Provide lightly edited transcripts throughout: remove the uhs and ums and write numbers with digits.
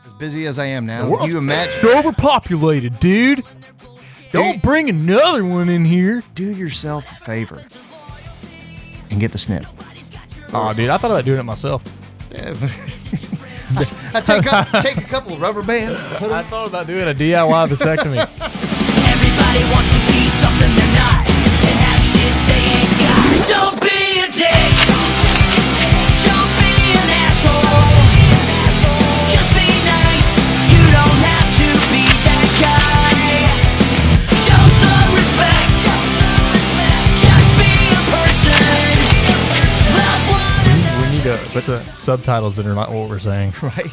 As busy as I am now, The world's you imagine overpopulated, dude. Don't bring another one in here. do yourself a favor and get the snip. Oh, dude, I thought about doing it myself. Yeah. I take a couple of rubber bands. I thought about doing a DIY vasectomy. Everybody wants to be something they're not and have shit they ain't got. Don't be a dick. Don't be an asshole. Just be nice. You don't have to be that guy. Show some respect. Just be a person. Love one We need to put subtitles that are not what we're saying. Right.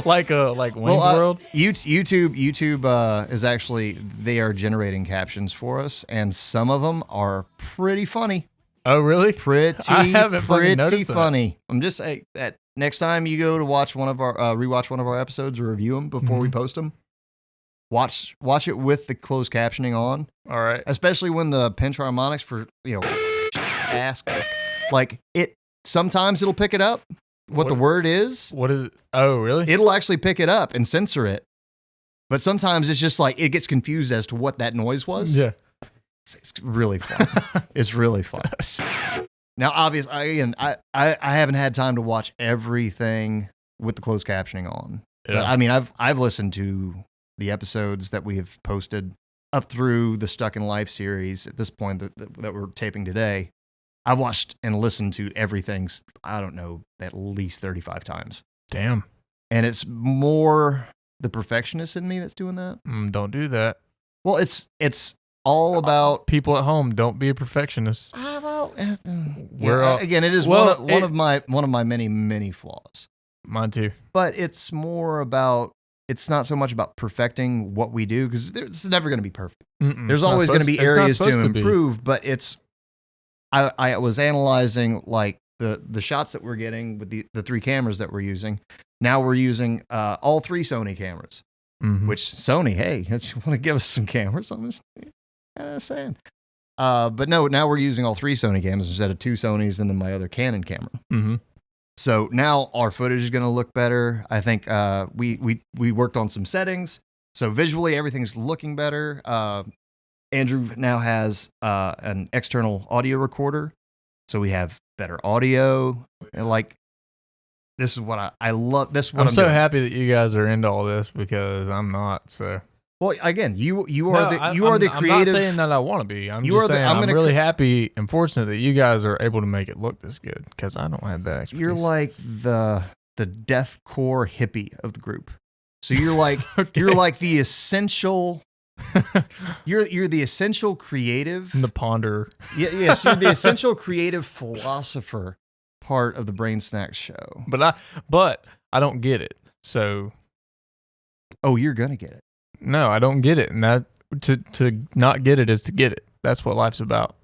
like Wayne's World. YouTube is actually, they are generating captions for us, and some of them are pretty funny. Oh, really? I haven't fucking noticed that. Funny. I'm just saying that next time you go to watch one of our rewatch one of our episodes or review them before we post them, watch it with the closed captioning on. All right. Especially when the pinch harmonics for ask like it. Sometimes it'll pick it up. What the word is. What is it? Oh, really? It'll actually pick it up and censor it. But sometimes it's just like it gets confused as to what that noise was. Yeah. It's really fun. It's really fun. Now, obviously, again, I haven't had time to watch everything with the closed captioning on. Yeah. But I mean, I've listened to the episodes that we have posted up through the Stuck in Life series at this point that we're taping today. I watched and listened to everything, I don't know, at least 35 times. Damn. And it's more the perfectionist in me that's doing that. Don't do that. Well, it's all about people at home. Don't be a perfectionist. Again, it is one of my many flaws. Mine too. But it's more about, it's not so much about perfecting what we do, because this is never going to be perfect. There's always going to be areas to improve, but it's, I was analyzing like the shots that we're getting with the three cameras that we're using. Now we're using all three Sony cameras, which Sony, hey, you want to give us some cameras? I'm just saying. But no, now we're using all three Sony cameras instead of two Sonys and then my other Canon camera. So now our footage is going to look better. I think we worked on some settings. So visually, everything's looking better. Andrew now has an external audio recorder, so we have better audio. And like, this is what I love. This is what I'm so doing. Happy that you guys are into all this, because I'm not. So, well, again, you are the creative. I'm not saying that I want to be. I'm just saying I'm really happy and fortunate that you guys are able to make it look this good, because I don't have that expertise. You're like the deathcore hippie of the group. So you're like you're like the essential. You're the essential creative, the ponder. Yes, you're the essential creative philosopher part of the Brain Snacks show. But I don't get it. So, you're gonna get it. No, I don't get it, and that to not get it is to get it. That's what life's about.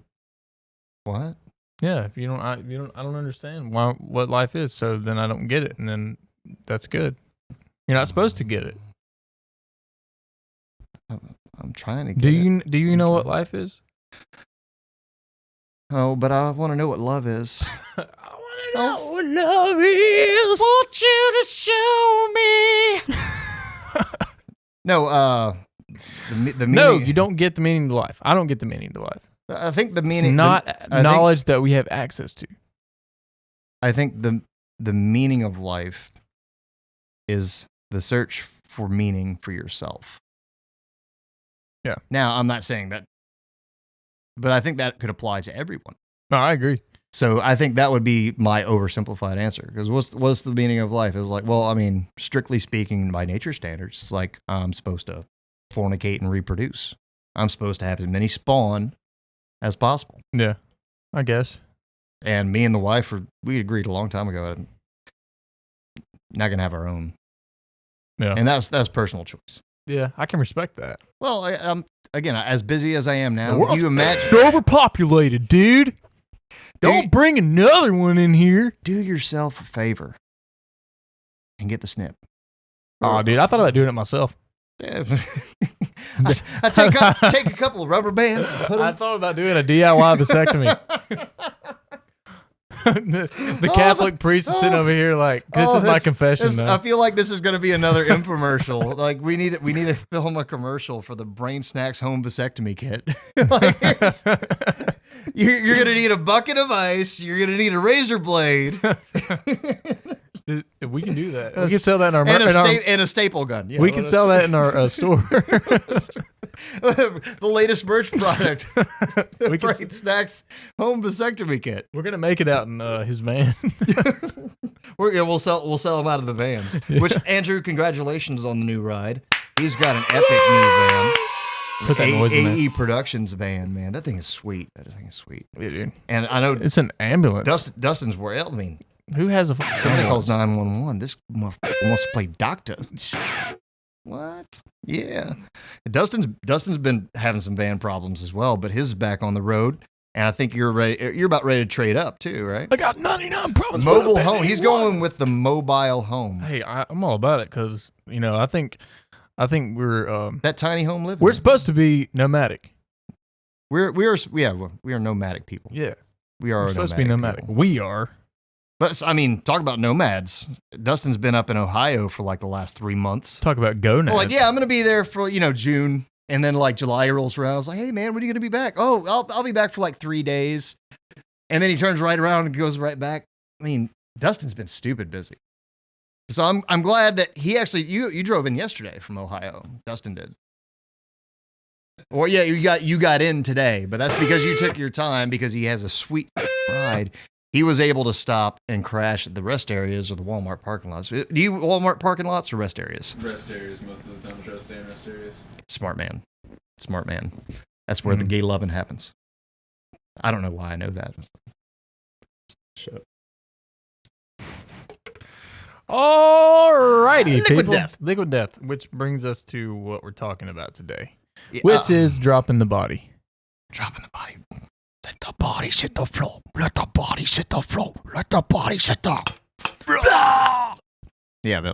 What? Yeah, if you don't, I don't understand what life is. So then I don't get it, and then that's good. You're not supposed to get it. I'm trying to get it. Do you know what life is? Oh, but I want to know what love is. I want to know what love is. Want you to show me. No, the meaning. No, you don't get the meaning to life. I don't get the meaning to life. I think the meaning. It's not knowledge that we have access to. I think the meaning of life is the search for meaning for yourself. Yeah. Now, I'm not saying that, but I think that could apply to everyone. No, I agree. So I think that would be my oversimplified answer. Because what's the meaning of life? It was like, well, I mean, strictly speaking, by nature standards, it's like I'm supposed to fornicate and reproduce. I'm supposed to have as many spawn as possible. Yeah, I guess. And me and the wife, we agreed a long time ago, not going to have our own. Yeah. And that's personal choice. Yeah, I can respect that. Well, I'm again, as busy as I am now, you imagine overpopulated, dude. Don't bring another one in here. Do yourself a favor and get the snip. Oh, dude, I thought about doing it myself. Yeah. I take a couple of rubber bands. I thought about doing a DIY vasectomy. the Catholic priest is sitting over here like, this is my confession. I feel like this is going to be another infomercial. Like we need to film a commercial for the Brain Snacks home vasectomy kit. Like, you're going to need a bucket of ice. You're going to need a razor blade. We can do that. We can sell that in our and a staple gun. Yeah, we can sell that in our store. The latest merch product. The Brain Snacks home vasectomy kit. We're gonna make it out in his van. We'll sell them out of the vans. Which, Andrew, congratulations on the new ride. He's got an epic new van. Put that noise in AE Productions van, man. That thing is sweet. Yeah, dude. And I know it's an ambulance. Dustin's where I mean, who has a somebody calls 911. This wants to play doctor. What? Yeah. Dustin's been having some van problems as well, but his is back on the road. And I think you're about ready to trade up too, right? I got 99 problems. Mobile home. He's going with the mobile home. Hey, I'm all about it because I think we're that tiny home living. We're supposed to be nomadic. We are nomadic people. Yeah, we're supposed to be nomadic. People. We are. But I mean, talk about nomads. Dustin's been up in Ohio for like the last 3 months. Talk about gonads. Well, like, yeah, I'm gonna be there for June. And then like July rolls around. I was like, hey man, when are you gonna be back? Oh, I'll be back for like 3 days. And then he turns right around and goes right back. I mean, Dustin's been stupid busy. So I'm glad that he actually you drove in yesterday from Ohio. Dustin did. Or yeah, you got in today, but that's because you took your time because he has a sweet ride. He was able to stop and crash at the rest areas or the Walmart parking lots. Do you Walmart parking lots or rest areas? Rest areas most of the time. Try to stay in rest areas. Smart man. That's where the gay loving happens. I don't know why I know that. Shut up. Alrighty, Liquid death. Liquid death, which brings us to what we're talking about today, Yeah, which is dropping the body. Dropping the body. Let the body hit the floor. Let the body hit the floor. Let the body hit the floor. Yeah,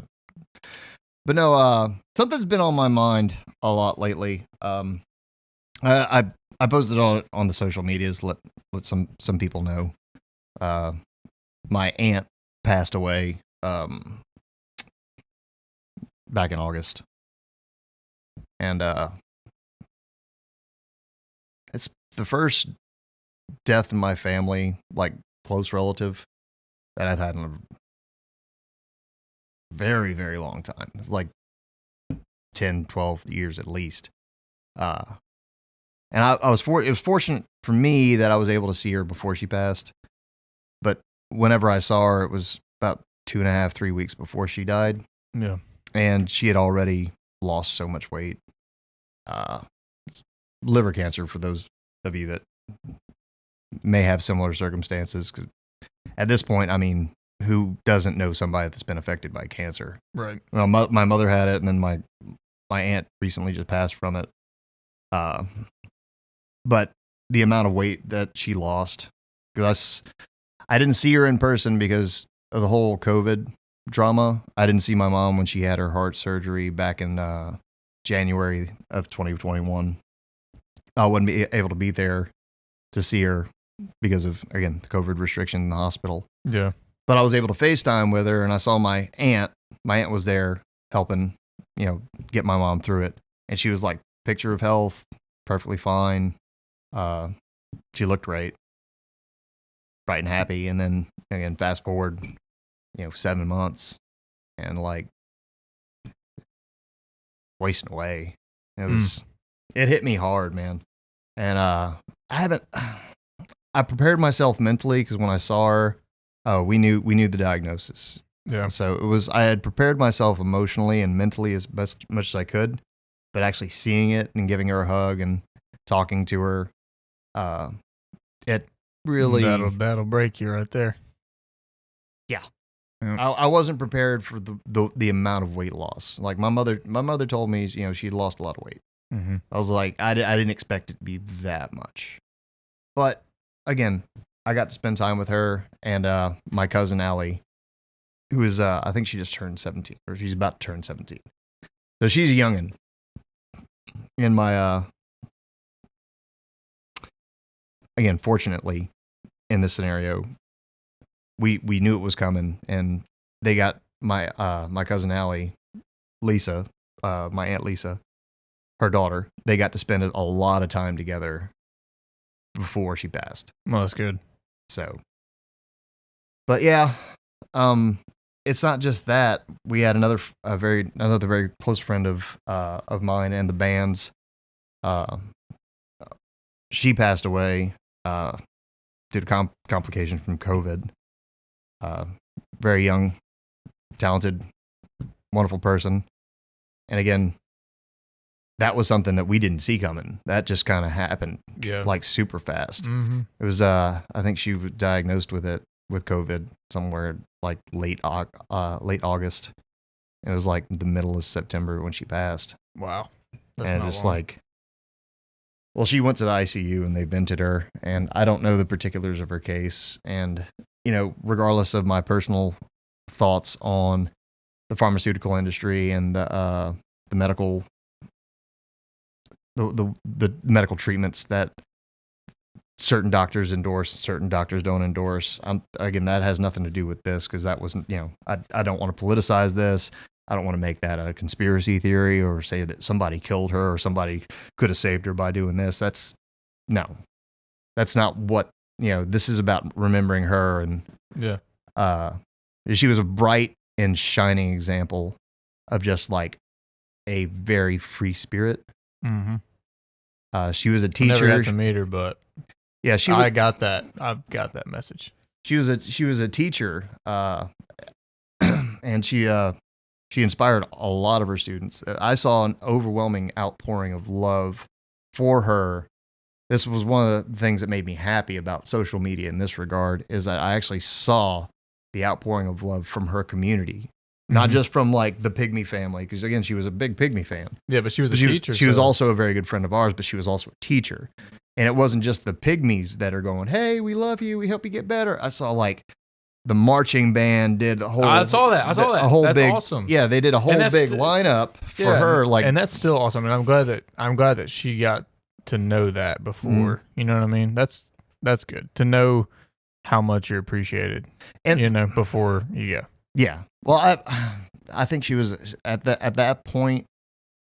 but no, something's been on my mind a lot lately. I posted on the social medias. Let some people know. My aunt passed away back in August, and it's the first death in my family, like close relative, that I've had in a very, very long time. It's like 10, 12 years at least. And it was fortunate for me that I was able to see her before she passed. But whenever I saw her, it was about 2.5, 3 weeks before she died. Yeah. And she had already lost so much weight. Liver cancer, for those of you that may have similar circumstances, because at this point, I mean, who doesn't know somebody that's been affected by cancer? Right. Well, my mother had it, and then my aunt recently just passed from it. But the amount of weight that she lost, because I didn't see her in person because of the whole COVID drama. I didn't see my mom when she had her heart surgery back in January of 2021. I wouldn't be able to be there to see her because of, again, the COVID restriction in the hospital. Yeah. But I was able to FaceTime with her, and I saw my aunt. My aunt was there helping, get my mom through it. And she was like, picture of health, perfectly fine. She looked great, bright and happy. And then, again, fast forward, 7 months, and like wasting away. It hit me hard, man. And I prepared myself mentally, because when I saw her, we knew the diagnosis. Yeah. So I had prepared myself emotionally and mentally as much as I could, but actually seeing it and giving her a hug and talking to her, it really that'll break you right there. Yeah. I wasn't prepared for the amount of weight loss. Like my mother told me, she'd lost a lot of weight. Mm-hmm. I was like, I didn't expect it to be that much. But again, I got to spend time with her and my cousin Allie, who is, I think she just turned 17, or she's about to turn 17. So she's a youngin'. And my, again, fortunately, in this scenario, we knew it was coming, and they got my cousin Allie, Lisa, my Aunt Lisa, her daughter. They got to spend a lot of time together before she passed. Well, that's good. So, but yeah, it's not just that. We had another very close friend of mine and the band's. She passed away due to complications from COVID. Very young, talented, wonderful person. And again, that was something that we didn't see coming. That just kind of happened, like super fast. Mm-hmm. It was, I think she was diagnosed with COVID somewhere like late August. It was like the middle of September when she passed. Wow, that's and not just long. like, well, she went to the ICU and they vented her, and I don't know the particulars of her case. And regardless of my personal thoughts on the pharmaceutical industry and the medical. The medical treatments that certain doctors endorse, certain doctors don't endorse. Again, that has nothing to do with this, because that wasn't, I don't want to politicize this. I don't want to make that a conspiracy theory or say that somebody killed her or somebody could have saved her by doing this. That's not what, this is about remembering her. And she was a bright and shining example of just like a very free spirit. Mm-hmm. She was a teacher. I never got to meet her, but yeah, I got that. I've got that message. She was a teacher, and she inspired a lot of her students. I saw an overwhelming outpouring of love for her. This was one of the things that made me happy about social media in this regard, is that I actually saw the outpouring of love from her community. Not just from like the Pygmy family, because again, she was a big Pygmy fan. Yeah, but she was a teacher. She was also a very good friend of ours, but she was also a teacher. And it wasn't just the Pygmies that are going, "Hey, we love you. We hope you get better." I saw like the marching band did a whole. I saw that. A whole that's big, awesome. Yeah, they did a whole big lineup for her. Like, and that's still awesome. And I'm glad that she got to know that before. You know what I mean? That's good to know how much you're appreciated. And before you go. Yeah. Well, I think she was at that point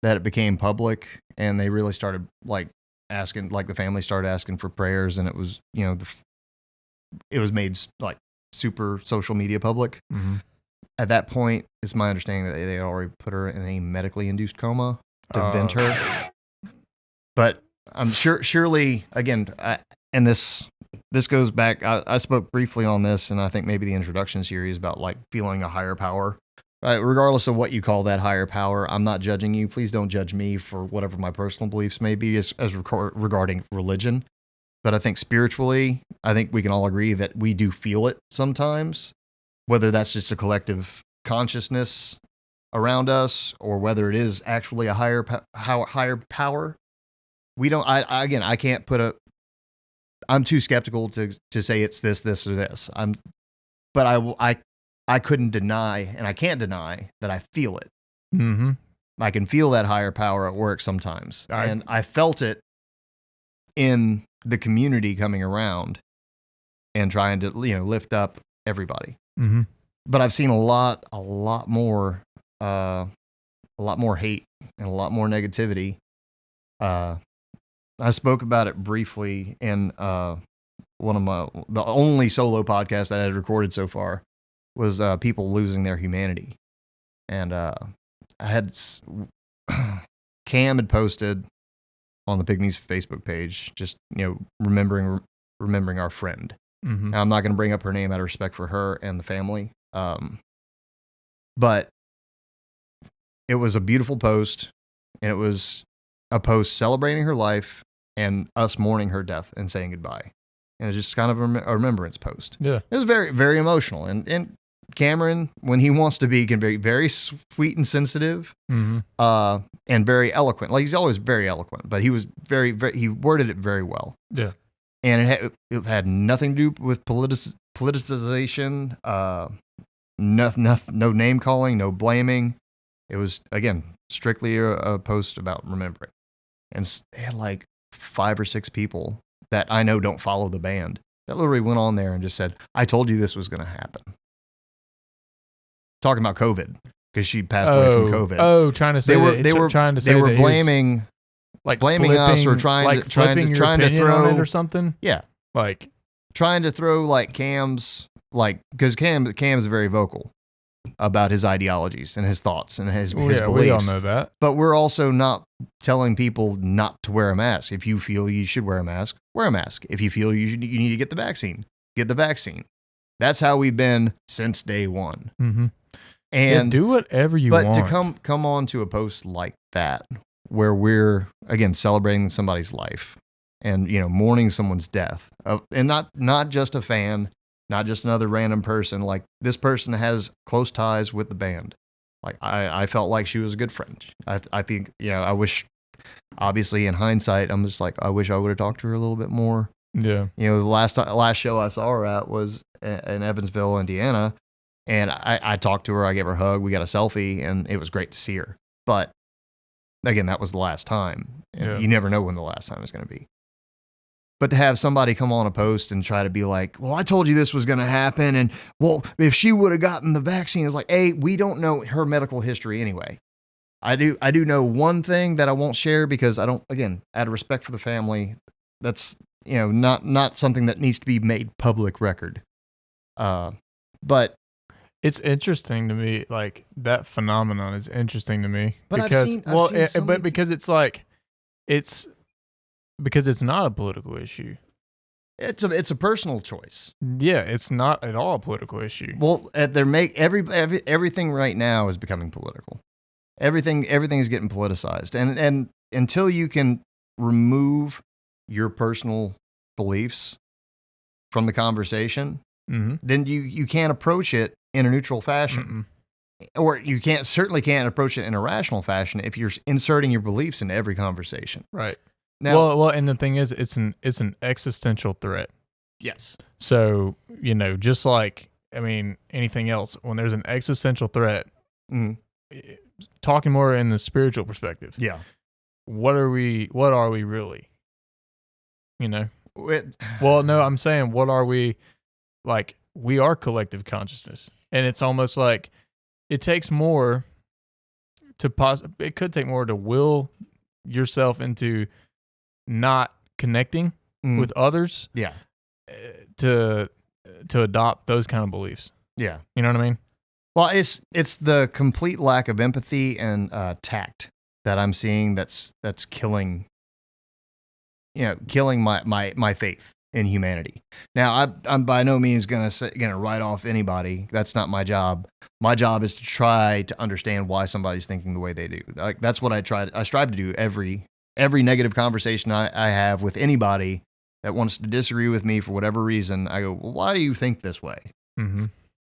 that it became public, and they really started like asking, like the family started asking for prayers, and it was it was made like super social media public. Mm-hmm. At that point, it's my understanding that they had already put her in a medically induced coma to vent her. But I'm surely again, and this goes back. I spoke briefly on this, and I think maybe the introduction series about like feeling a higher power. Right? Regardless of what you call that higher power, I'm not judging you. Please don't judge me for whatever my personal beliefs may be as regarding religion. But I think spiritually, I think we can all agree that we do feel it sometimes, whether that's just a collective consciousness around us or whether it is actually a higher power. We don't. I can't put a. I'm too skeptical to say it's this, or this. But I couldn't deny, and I can't deny that I feel it. Mm-hmm. I can feel that higher power at work sometimes, and I felt it in the community coming around and trying to lift up everybody. Mm-hmm. But I've seen a lot more hate and a lot more negativity. I spoke about it briefly in the only solo podcast I had recorded so far was people losing their humanity. And Cam had posted on the Pygmies Facebook page, just remembering our friend. Mm-hmm. Now, I'm not going to bring up her name out of respect for her and the family, but it was a beautiful post, and it was a post celebrating her life and us mourning her death and saying goodbye. And it's just kind of a remembrance post. Yeah, it was very, very emotional. And Cameron, when he wants to be, can be very sweet and sensitive, mm-hmm. And very eloquent. Like, he's always very eloquent, but he was very, very, he worded it very well. Yeah. And it had nothing to do with politicization, no name calling, no blaming. It was, again, strictly a post about remembering. And they had like 5 or 6 people that I know don't follow the band that literally went on there and just said, I told you this was going to happen. Talking about COVID, because she passed away from COVID. Oh, trying to say they were blaming us or trying to throw it or something. Yeah, like trying to throw like Cam's because Cam's very vocal about his ideologies and his thoughts and his beliefs. We all know that. But we're also not telling people not to wear a mask. If you feel you should wear a mask, wear a mask. If you feel you need to get the vaccine, get the vaccine. That's how we've been since day one. Mm-hmm. And do whatever you want. But to come on to a post like that, where we're again celebrating somebody's life and mourning someone's death, and not just a fan, not just another random person. Like, this person has close ties with the band. Like, I felt like she was a good friend. I think, I wish, obviously in hindsight, I'm just like, I wish I would have talked to her a little bit more. Yeah. The last show I saw her at was in Evansville, Indiana. And I talked to her, I gave her a hug, we got a selfie, and it was great to see her. But again, that was the last time. And you never know when the last time is going to be. But to have somebody come on a post and try to be like, well, I told you this was going to happen. And, well, if she would have gotten the vaccine, it's like, A, we don't know her medical history anyway. I do know one thing that I won't share because I don't, again, out of respect for the family, that's, not something that needs to be made public record. But it's interesting to me, like, that phenomenon is interesting to me. But because, I've seen because it's like, because it's not a political issue. It's a personal choice. Yeah, it's not at all a political issue. Well, everything right now is becoming political. Everything is getting politicized, and until you can remove your personal beliefs from the conversation, then you can't approach it in a neutral fashion. Or you certainly can't approach it in a rational fashion if you're inserting your beliefs into every conversation. Right. Now, well, and the thing is, it's an existential threat. Yes. So, just like, anything else, when there's an existential threat, talking more in the spiritual perspective. Yeah. What are we really? Well, no, I'm saying, what are we? Like, we are collective consciousness. And it's almost like it takes more it could take more to will yourself into not connecting with others. Yeah. To adopt those kind of beliefs. Yeah. You know what I mean? Well, it's the complete lack of empathy and tact that I'm seeing that's killing my faith in humanity. Now, I'm by no means gonna write off anybody. That's not my job. My job is to try to understand why somebody's thinking the way they do. Like, that's what I strive to do every negative conversation I have with anybody that wants to disagree with me for whatever reason. I go, well, why do you think this way? Mm-hmm.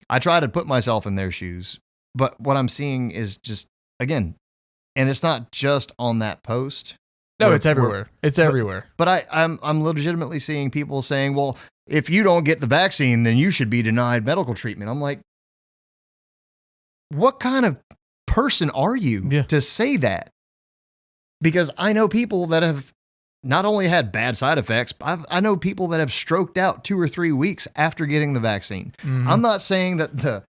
I try to put myself in their shoes, but what I'm seeing is just, again, and it's not just on that post. No, it's everywhere. It's everywhere. But I'm legitimately seeing people saying, well, if you don't get the vaccine, then you should be denied medical treatment. I'm like, what kind of person are you to say that? Because I know people that have not only had bad side effects, but I know people that have stroked out 2 or 3 weeks after getting the vaccine. Mm-hmm. I'm not saying that the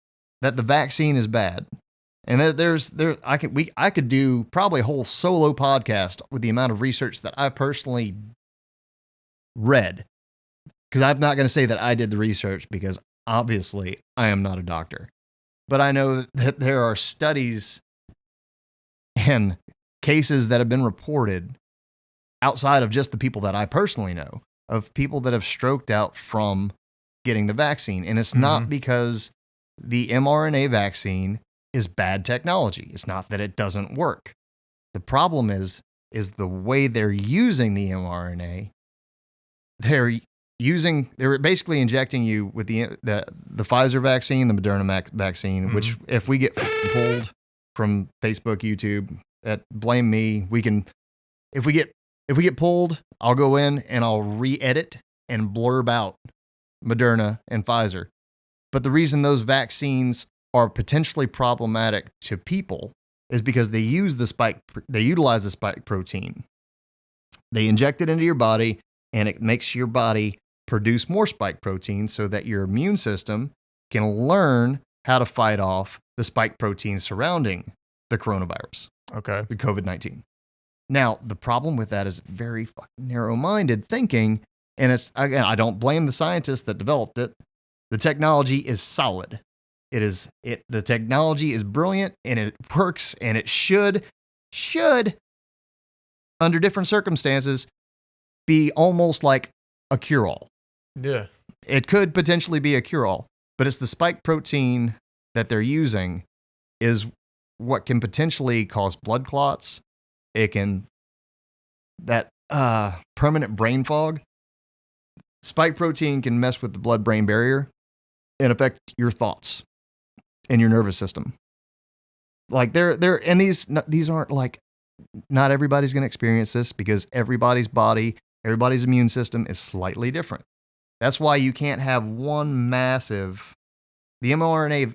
vaccine is bad. And I could do probably a whole solo podcast with the amount of research that I personally read. Because I'm not going to say that I did the research, because obviously I am not a doctor. But I know that there are studies and cases that have been reported outside of just the people that I personally know, of people that have stroked out from getting the vaccine. And it's not because the mRNA vaccine is bad technology. It's not that it doesn't work. The problem is the way they're using the mRNA. They're basically injecting you with the Pfizer vaccine, the Moderna vaccine, which if we get pulled from Facebook, YouTube, blame me. If we get pulled, I'll go in and I'll re-edit and blurb out Moderna and Pfizer. But the reason those vaccines are potentially problematic to people is because they utilize the spike protein. They inject it into your body, and it makes your body produce more spike protein so that your immune system can learn how to fight off the spike protein surrounding the coronavirus, Okay. the COVID-19. Now, the problem with that is very fucking narrow-minded thinking, and it's, again, I don't blame the scientists that developed it. The technology is solid. The technology is brilliant, and it works, and it should, under different circumstances, be almost like a cure-all. Yeah. It could potentially be a cure-all, but it's the spike protein that they're using is what can potentially cause blood clots. It can, that permanent brain fog. Spike protein can mess with the blood-brain barrier and affect your thoughts and your nervous system. Like and these aren't like, not everybody's going to experience this because everybody's body, everybody's immune system is slightly different. That's why you can't have one massive. The mRNA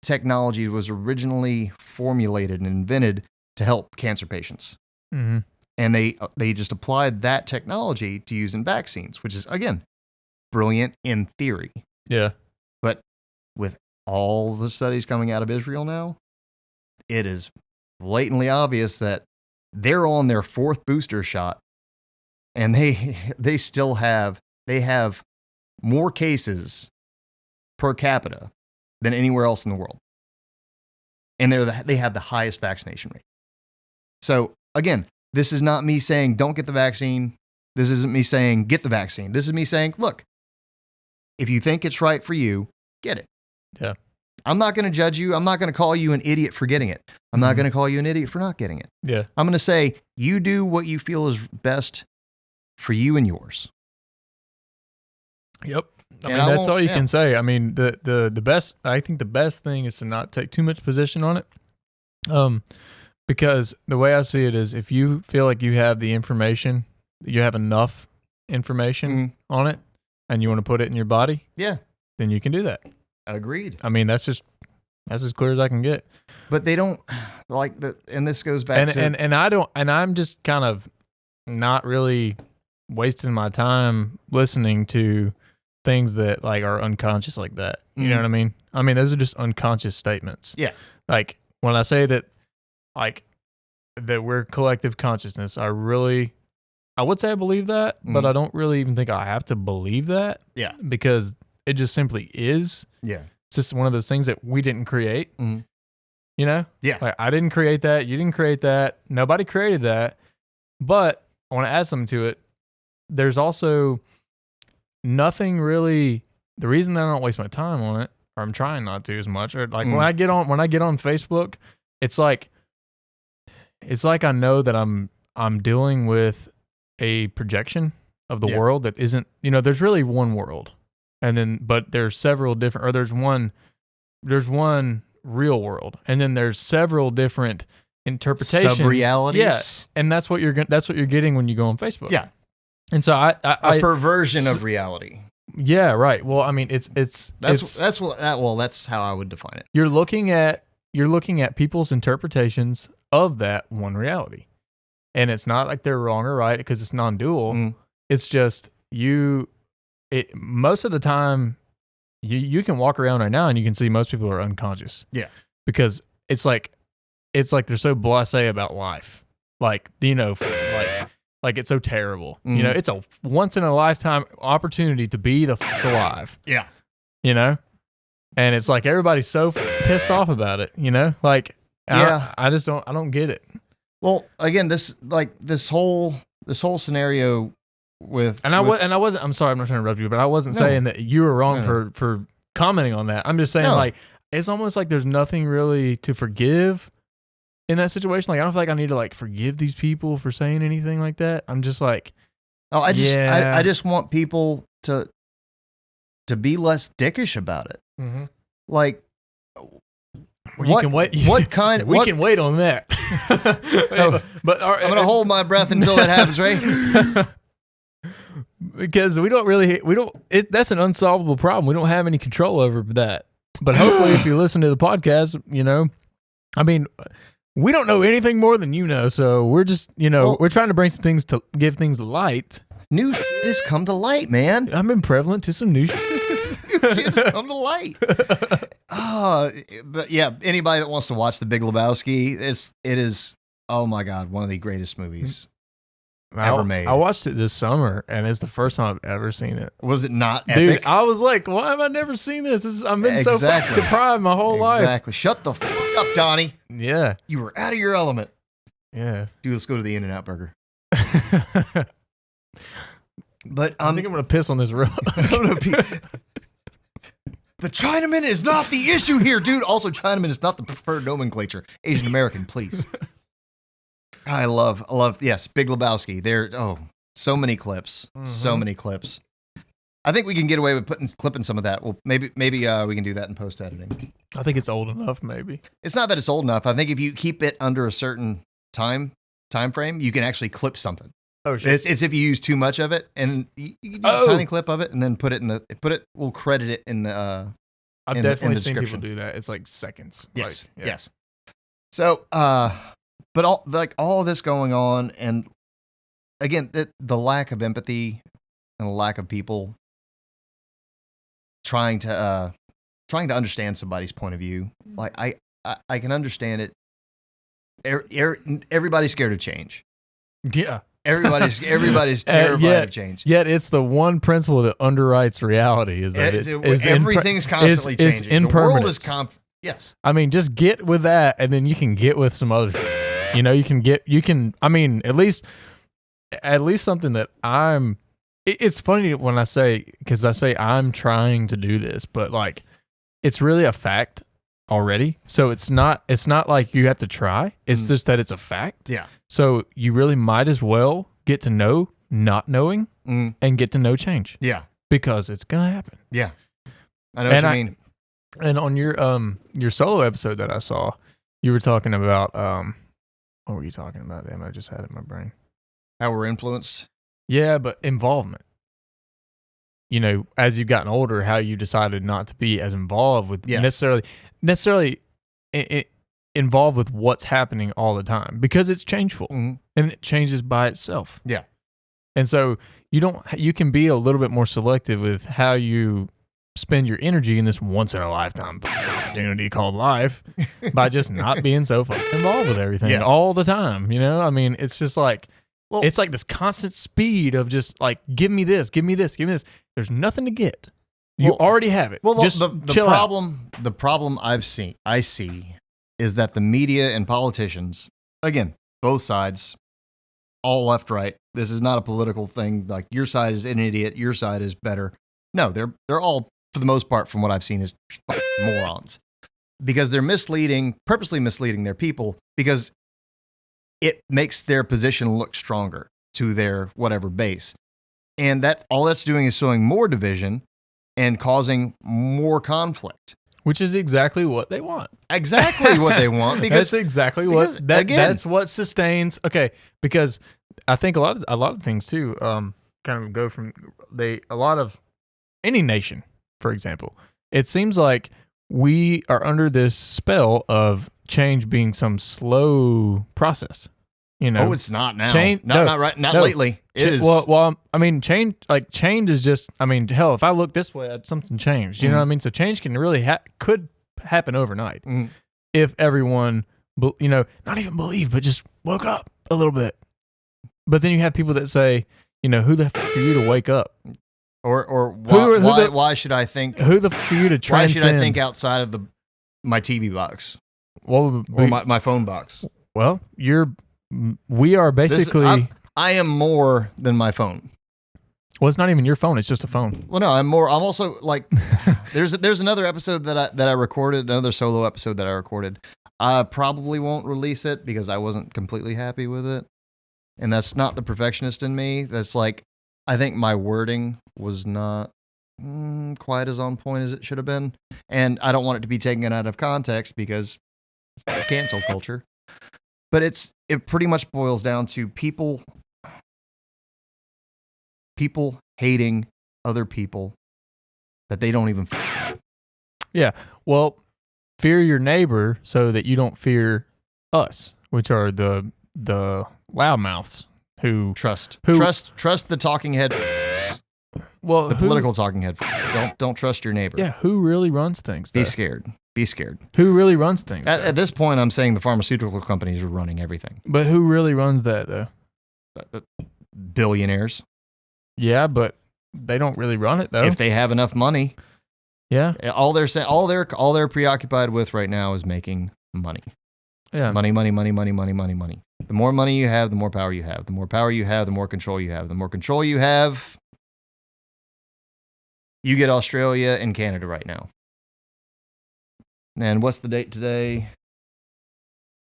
technology was originally formulated and invented to help cancer patients. Mm-hmm. And they just applied that technology to use in vaccines, which is, again, brilliant in theory. Yeah. But with all the studies coming out of Israel now, it is blatantly obvious that they're on their 4th booster shot, and they still have more cases per capita than anywhere else in the world. And they have the highest vaccination rate. So again, this is not me saying don't get the vaccine. This isn't me saying get the vaccine. This is me saying, look, if you think it's right for you, get it. Yeah. I'm not going to judge you. I'm not going to call you an idiot for getting it. I'm not going to call you an idiot for not getting it. Yeah. I'm going to say you do what you feel is best for you and yours. Yep. I mean, that's all you can say. I mean, the best, I think the best thing is to not take too much position on it. Because the way I see it is if you feel like you have the information, you have enough information on it and you want to put it in your body, then you can do that. Agreed. I mean, that's as clear as I can get. But they don't like that. And this goes back to, and I don't, and I'm just kind of not really wasting my time listening to things that like are unconscious like that. You know what I mean? I mean, those are just unconscious statements. Yeah. Like when I say that, like that we're collective consciousness, I would say I believe that, but I don't really even think I have to believe that. Yeah. Because it just simply is. Yeah. It's just one of those things that we didn't create. You know? Yeah. Like I didn't create that. You didn't create that. Nobody created that. But I want to add something to it. There's also nothing really. The reason that I don't waste my time on it, or I'm trying not to as much, or like when I get on Facebook, it's like I know that I'm dealing with a projection of the world that isn't. You know, there's really one world, and then but there's several different. Or there's one real world, and then there's several different interpretations, sub-realities. Yeah, and that's what you're getting when you go on Facebook. Yeah. And so a perversion of reality. Yeah, right. Well, I mean, that's how I would define it. You're looking at people's interpretations of that one reality, and it's not like they're wrong or right because it's non-dual. It's just most of the time, you can walk around right now and you can see most people are unconscious. Yeah, because it's like they're so blasé about life, like like it's so terrible. You know, it's a once in a lifetime opportunity to be alive. Yeah. You know? And it's like everybody's so pissed off about it, you know? Like I just don't get it. Well, again, this whole scenario with I'm sorry, I'm not trying to interrupt you, but I wasn't saying that you were wrong for commenting on that. I'm just saying like it's almost like there's nothing really to forgive in that situation. Like I don't feel like I need to like forgive these people for saying anything like that. I'm just like, I just want people to be less dickish about it. Like, you can wait. What kind? We can wait on that. But I'm gonna hold my breath until that happens, right? Because that's an unsolvable problem. We don't have any control over that. But hopefully, if you listen to the podcast, you know, I mean. We don't know anything more than you know, so we're just, we're trying to bring some things to give things light. New shit has come to light, man. I've been prevalent to some new shit. New shit's come to light. But yeah, anybody that wants to watch The Big Lebowski, it is, oh my God, one of the greatest movies ever made. I watched it this summer, and it's the first time I've ever seen it. Was it not epic? Dude, I was like, why have I never seen this? I've been so fucking deprived my whole life. Exactly. Shut the fuck up, Donnie. Yeah. You were out of your element. Yeah. Dude, let's go to the In-N-Out Burger. But I think I'm going to piss on this rug. The Chinaman is not the issue here, dude. Also, Chinaman is not the preferred nomenclature. Asian American, please. I love, yes, Big Lebowski. So many clips. Mm-hmm. So many clips. I think we can get away with clipping some of that. Well, maybe we can do that in post-editing. I think it's old enough, maybe. It's not that it's old enough. I think if you keep it under a certain time frame, you can actually clip something. Oh, shit. It's if you use too much of it, and you can use a tiny clip of it, and then we'll credit it in the. I've definitely seen people do that. It's like seconds. Yes, yes. So, but all of this going on, and again, the lack of empathy and the lack of people trying to understand somebody's point of view. Like I can understand it. Everybody's scared of change. Yeah. Everybody's terrified of change. Yet it's the one principle that underwrites reality is that everything's constantly changing. The world is yes. I mean, just get with that, and then you can get with some other shit. You know, I mean, at least something that it's funny when I say I'm trying to do this, but like, it's really a fact already. So it's not like you have to try. It's just that it's a fact. Yeah. So you really might as well get to know not knowing and get to know change. Yeah. Because it's going to happen. Yeah. I know what you mean. And on your solo episode that I saw, you were talking about, what were you talking about? Damn, I just had it in my brain. How we're influenced. Yeah, but involvement. You know, as you've gotten older, how you decided not to be as involved with necessarily involved with what's happening all the time, because it's changeful and it changes by itself. Yeah. And so you can be a little bit more selective with how you spend your energy in this once in a lifetime opportunity called life by just not being so fucking involved with everything all the time. You know, I mean, it's just like, it's like this constant speed of just like, give me this, give me this, give me this. There's nothing to get. You already have it. Well, just chill out. The problem I see is that the media and politicians, again, both sides, all left, right. This is not a political thing. Like, your side is an idiot, your side is better. No, they're all, for the most part, from what I've seen, is morons, because they're purposely misleading their people, because it makes their position look stronger to their whatever base. And all that's doing is sowing more division and causing more conflict. Which is exactly what they want. Exactly what they want. That's that's what sustains. Okay, because I think a lot of things too kind of go from a lot of any nation, for example. It seems like we are under this spell of change being some slow process. You know, it's not now. Not lately. It is. Well, I mean, change is just. I mean, hell, if I look this way, something changed. You know what I mean? So change can really could happen overnight if everyone, not even believe, but just woke up a little bit. But then you have people that say, who the fuck are you to wake up? Or why should I think? Who the fuck are you to transcend? Why should I think outside of my TV box or my phone box? Well, we are basically. I am more than my phone. Well, it's not even your phone; it's just a phone. Well, no, I'm more. I'm also like. There's another episode that I recorded, another solo episode that I recorded. I probably won't release it because I wasn't completely happy with it, and that's not the perfectionist in me. That's like, I think my wording was not quite as on point as it should have been, and I don't want it to be taken out of context because cancel culture. But it pretty much boils down to people hating other people that they don't even fear. Yeah. Well, fear your neighbor so that you don't fear us, which are the loudmouths trust the talking head. Well, the political talking head. Don't trust your neighbor. Yeah, who really runs things? Be scared. Be scared. Who really runs things? At this point, I'm saying the pharmaceutical companies are running everything. But who really runs that though? Billionaires. Yeah, but they don't really run it though. If they have enough money. Yeah. All they're preoccupied with right now is making money. Yeah. Money. The more money you have, the more power you have. The more power you have, the more control you have. The more control you have, you get Australia and Canada right now. And what's the date today?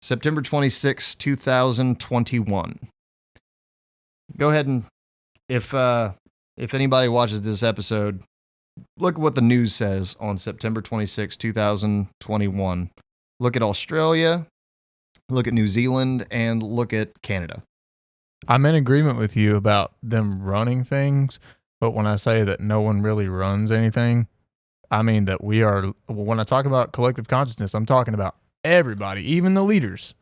September 26, 2021. Go ahead and if anybody watches this episode, look at what the news says on September 26, 2021. Look at Australia, look at New Zealand, and look at Canada. I'm in agreement with you about them running things, but when I say that no one really runs anything, I mean that we are, when I talk about collective consciousness, I'm talking about everybody, even the leaders.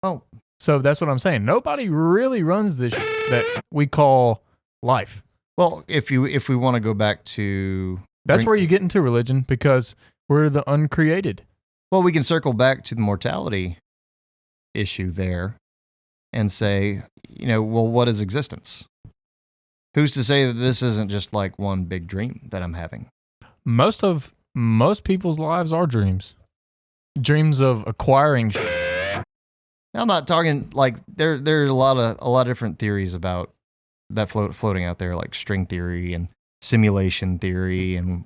Oh. So that's what I'm saying. Nobody really runs this that we call life. Well, if we want to go back to... That's where you get into religion, because we're the uncreated. Well, we can circle back to the mortality issue there and say, well, what is existence? Who's to say that this isn't just like one big dream that I'm having? Most people's lives are dreams. Dreams of acquiring. I'm not talking like there are a lot of different theories about that floating out there, like string theory and simulation theory and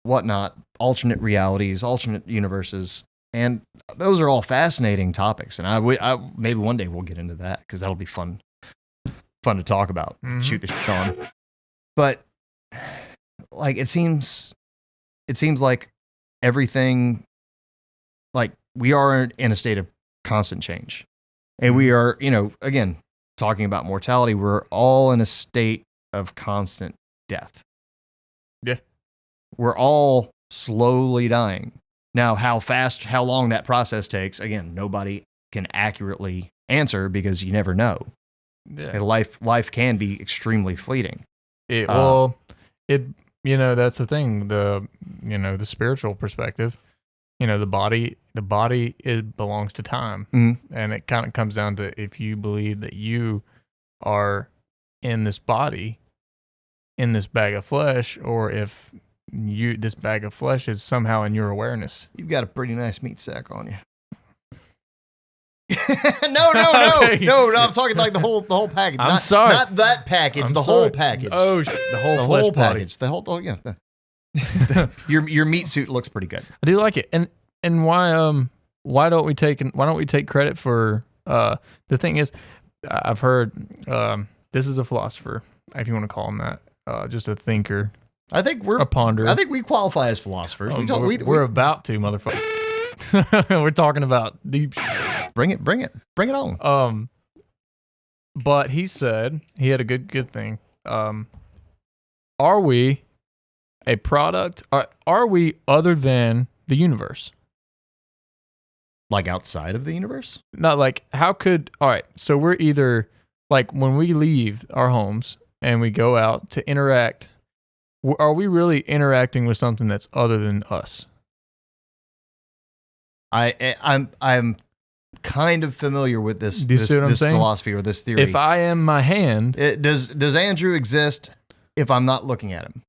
whatnot, alternate realities, alternate universes, and those are all fascinating topics. And I maybe one day we'll get into that because that'll be fun to talk about, shoot the shit on. But like it seems like everything, like we are in a state of constant change, and we are, again, talking about mortality, we're all in a state of constant death. Yeah. We're all slowly dying. Now, how long that process takes, again, nobody can accurately answer because you never know. Yeah. Life can be extremely fleeting. That's the thing, the spiritual perspective. The body belongs to time. Mm-hmm. And it kind of comes down to if you believe that you are in this body, in this bag of flesh, or if this bag of flesh is somehow in your awareness. You've got a pretty nice meat sack on you. No. Okay. No, I'm talking like the whole package. I'm sorry. Not that package, whole package. Oh, the whole package. Your meat suit looks pretty good. I do like it. And why don't we take credit for the thing is, I've heard this is a philosopher, if you want to call him that, just a thinker. I think we're a ponder. I think we qualify as philosophers. We're about to, motherfucker. We're talking about deep. Bring it on. But he said he had a good thing. Are we a product? Are we other than the universe? Like outside of the universe? Not like how could? All right, so we're either like when we leave our homes and we go out to interact. Are we really interacting with something that's other than us? I'm kind of familiar with this philosophy or this theory. If I am my hand, does Andrew exist if I'm not looking at him?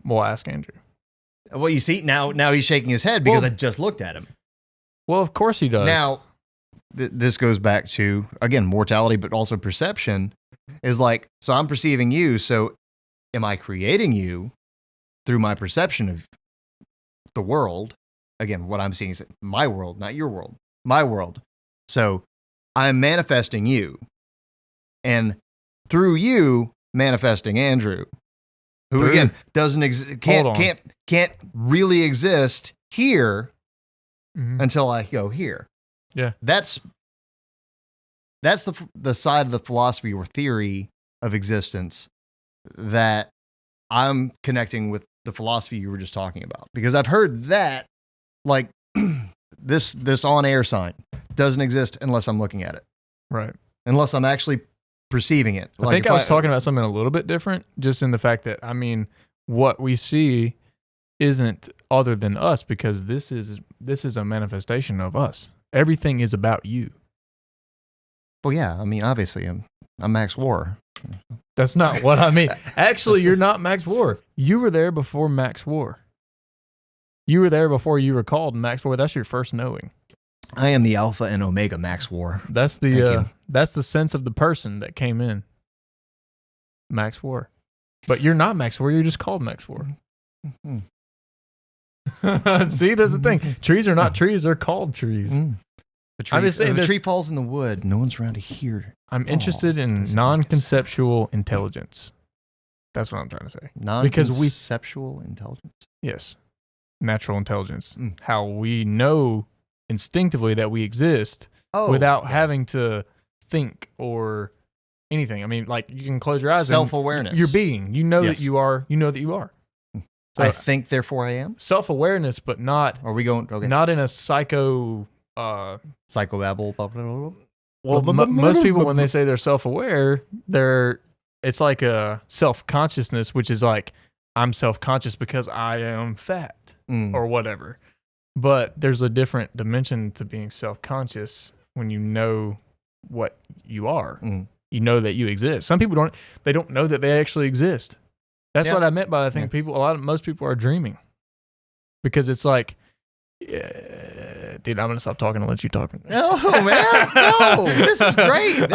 Well, ask Andrew. Well, you see, now he's shaking his head because I just looked at him. Well, of course he does. Now, this goes back to, again, mortality, but also perception is like, so I'm perceiving you, so am I creating you through my perception of the world? Again, what I'm seeing is my world, not your world, my world. So I'm manifesting you, and through you manifesting Andrew, who again doesn't can't really exist here until I go here. Yeah, that's the side of the philosophy or theory of existence that I'm connecting with the philosophy you were just talking about, because I've heard that. Like this on-air sign doesn't exist unless I'm looking at it. Right. Unless I'm actually perceiving it. I think I was talking about something a little bit different, just in the fact that, I mean, what we see isn't other than us, because this is a manifestation of us. Everything is about you. Well, yeah. I mean, obviously, I'm Max War. That's not what I mean. Actually, you're not Max War. You were there before Max War. You were there before you were called Max War. That's your first knowing. I am the Alpha and Omega Max War. That's the sense of the person that came in. Max War. But you're not Max War. You're just called Max War. Mm-hmm. See, that's the thing. Trees are not trees. They're called trees. Mm. If a tree falls in the wood, no one's around to hear. I'm interested in non-conceptual intelligence. That's what I'm trying to say. Non-conceptual intelligence? Yes. Natural intelligence. How we know instinctively that we exist without having to think or anything. I mean, like, you can close your eyes. Self-awareness. You're being. You know that you are. You know that you are. So I think, therefore I am? Self-awareness, but not... Are we going... Okay. Not in a psychobabble. Well, most people, when they say they're self-aware, it's like a self-consciousness, which is like, I'm self-conscious because I am fat or whatever. But there's a different dimension to being self-conscious when you know what you are. You know that you exist. Some people don't know that they actually exist. That's what I meant by, I think most people are dreaming. Because it's like, dude, I'm going to stop talking and let you talk. No, man. No. This is great.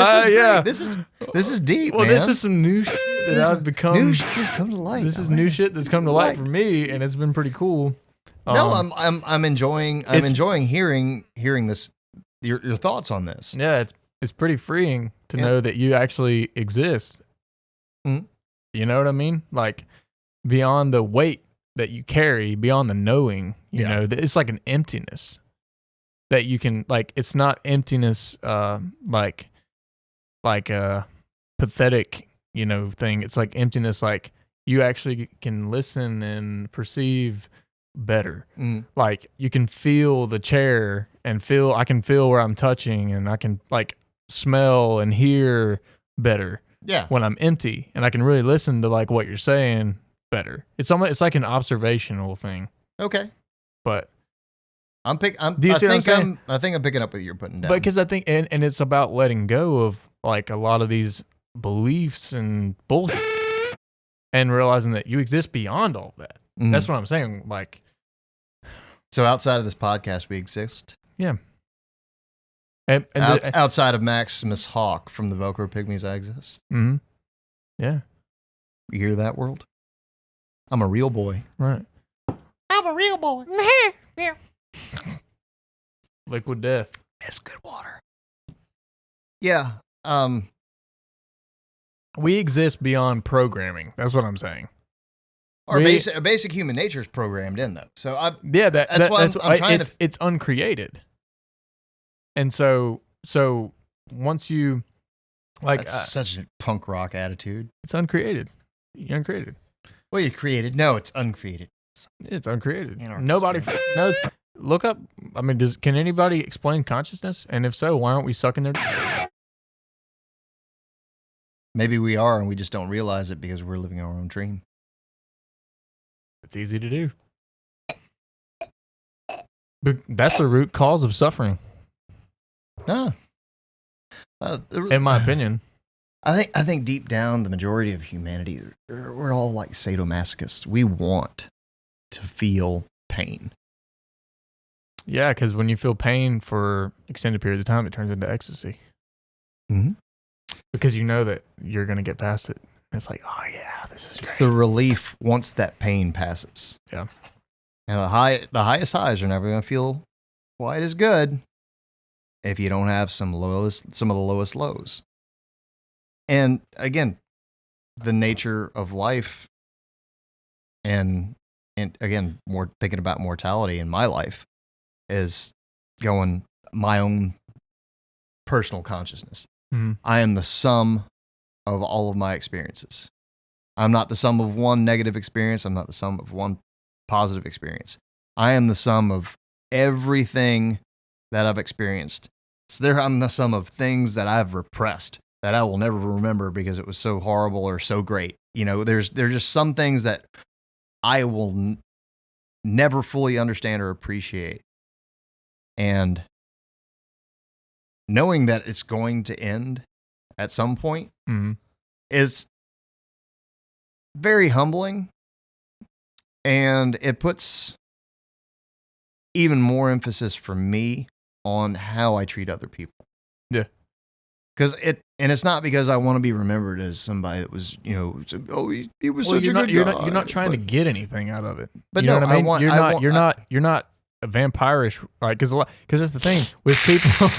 This is deep, well, man. This is some new shit that I've become. New shit has come to light. This is new shit that's come to light for me, and it's been pretty cool. No, I'm enjoying hearing this, your thoughts on this. Yeah, it's pretty freeing to know that you actually exist. You know what I mean? Like, beyond the weight that you carry, beyond the knowing, you know, it's like an emptiness that you can, like, it's not emptiness like a pathetic, you know, thing. It's like emptiness, like you actually can listen and perceive better. Like, you can feel the chair and I can feel where I'm touching, and I can, like, smell and hear better. Yeah. When I'm empty, and I can really listen to, like, what you're saying better. It's like an observational thing. Okay. But I think I'm picking up what you're putting down. But because I think, and it's about letting go of, like, a lot of these beliefs and bullshit, and realizing that you exist beyond all of that. That's what I'm saying. Like, so outside of this podcast, we exist. Yeah. And outside of Maximus Hawk from the Velcro Pygmies, I exist. Yeah. You hear that, world? I'm a real boy. Right. I'm a real boy. Yeah. Liquid death. It's good water. Yeah. We exist beyond programming. That's what I'm saying. Our basic human nature is programmed in, though. So that's why I'm trying to. It's uncreated. And so once you, like, that's such a punk rock attitude. It's uncreated. You're uncreated. Well, you created. No, it's uncreated. It's uncreated. Nobody knows. Look up. I mean, can anybody explain consciousness? And if so, why aren't we sucking their? Maybe we are, and we just don't realize it because we're living our own dream. It's easy to do. But that's the root cause of suffering. In my opinion. I think deep down, the majority of humanity, we're all like sadomasochists. We want to feel pain. Yeah, because when you feel pain for extended periods of time, it turns into ecstasy. Because you know that you're going to get past it. It's like, oh yeah, this is great. It's the relief once that pain passes. Yeah. And the highest highs are never going to feel quite as good if you don't have some of the lowest lows. And again, the nature of life, and again, more thinking about mortality in my life, is going my own personal consciousness. I am the sum of all of my experiences. I'm not the sum of one negative experience. I'm not the sum of one positive experience. I am the sum of everything that I've experienced So there are some of things that I've repressed that I will never remember because it was so horrible or so great. You know, there's just some things that I will never fully understand or appreciate. And knowing that it's going to end at some point is very humbling. And it puts even more emphasis for me on how I treat other people. Yeah. And it's not because I want to be remembered as somebody that was, he was such a good guy. You're not trying to get anything out of it. But you know what I mean? You're not a vampirish, right? Because that's the thing with people.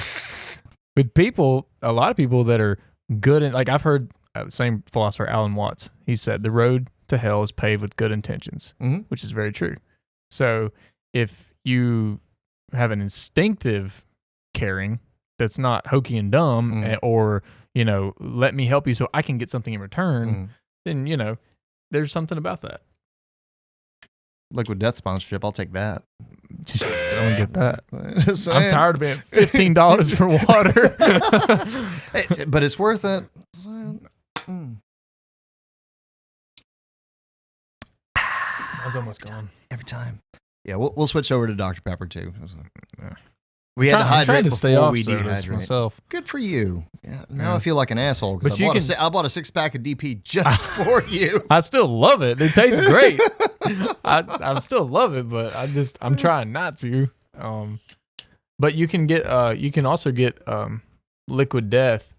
With people, a lot of people that are good, like I've heard the same philosopher Alan Watts. He said the road to hell is paved with good intentions, which is very true. So if you have an instinctive caring that's not hokey and dumb, or let me help you so I can get something in return, then there's something about that. Liquid Death sponsorship, I'll take that. I don't get that. I'm tired of paying $15 for water. But it's worth it. Mine's almost gone. Every time. Yeah, we'll switch over to Dr. Pepper too. We had to hydrate before we dehydrate. Myself. Good for you. Yeah, now I feel like an asshole because I bought a 6-pack of DP just for you. I still love it. It tastes great. I still love it, but I'm trying not to. But you can also get Liquid Death.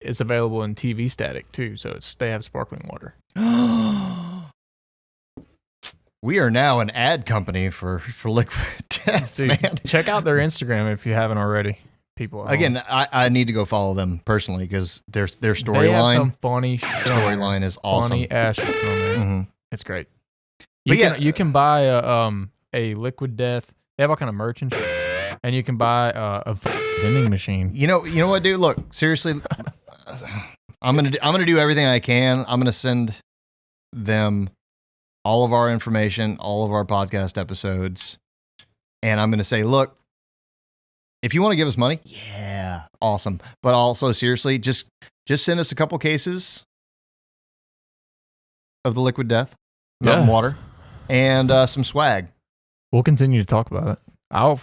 It's available in TV static too, so they have sparkling water. We are now an ad company for Liquid Death, dude, man. Check out their Instagram if you haven't already. People, again, I need to go follow them personally because their storyline, funny storyline is awesome. Funny ass on there. It's great. You can buy a Liquid Death. They have all kind of merch and shit, and you can buy a vending machine. You know what, dude? Look, seriously, I'm gonna do everything I can. I'm gonna send them all of our information, all of our podcast episodes, and I'm gonna say, look, if you want to give us money, yeah, awesome. But also, seriously, just send us a couple cases of the Liquid Death, Mountain Water, and some swag. We'll continue to talk about it. I'll